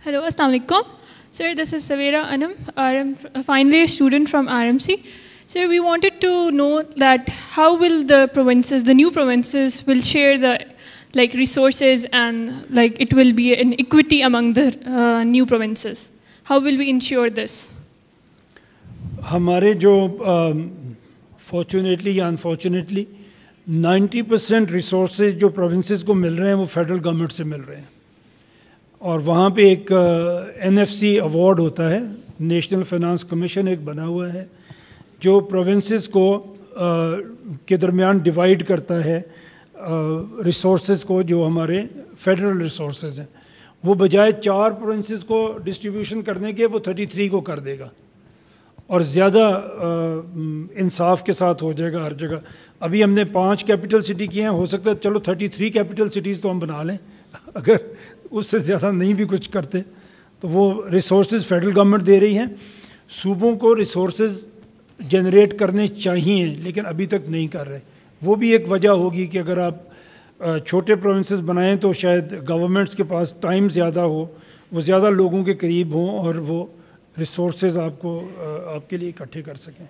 Hello, Assalamu alaikum. Sir, this is Savera Anam. I'm finally a student from RMC. Sir, we wanted to know that how will the provinces, the new provinces, will share the resources and it will be an equity among the new provinces. How will we ensure this? हमारे जो fortunately या unfortunately 90% resources जो provinces को मिल रहे हैं वो federal government से मिल रहे हैं और वहाँ पे एक NFC अवार्ड होता है, नेशनल फाइनेंस कमीशन एक बना हुआ है जो प्रोविंसेस को के दरमियान डिवाइड करता है रिसोर्सेज को जो हमारे फेडरल रिसोर्सेज हैं। वो बजाय 4 प्रोविंसेस को डिस्ट्रीब्यूशन करने के वो 33 को कर देगा और ज़्यादा इंसाफ के साथ हो जाएगा हर जगह। अभी हमने 5 कैपिटल सिटी किए हैं, हो सकता है चलो 33 कैपिटल सिटीज़ तो हम बना लें, अगर उससे ज़्यादा नहीं भी कुछ करते तो वो रिसोर्सेज फेडरल गवर्नमेंट दे रही हैं। सूबों को रिसोर्सेज जनरेट करने चाहिए लेकिन अभी तक नहीं कर रहे। वो भी एक वजह होगी कि अगर आप छोटे प्रोविंसेस बनाएं तो शायद गवर्नमेंट्स के पास टाइम ज़्यादा हो, वो ज़्यादा लोगों के करीब हों और वो रिसोर्सेज आपके लिए इकट्ठे कर सकें।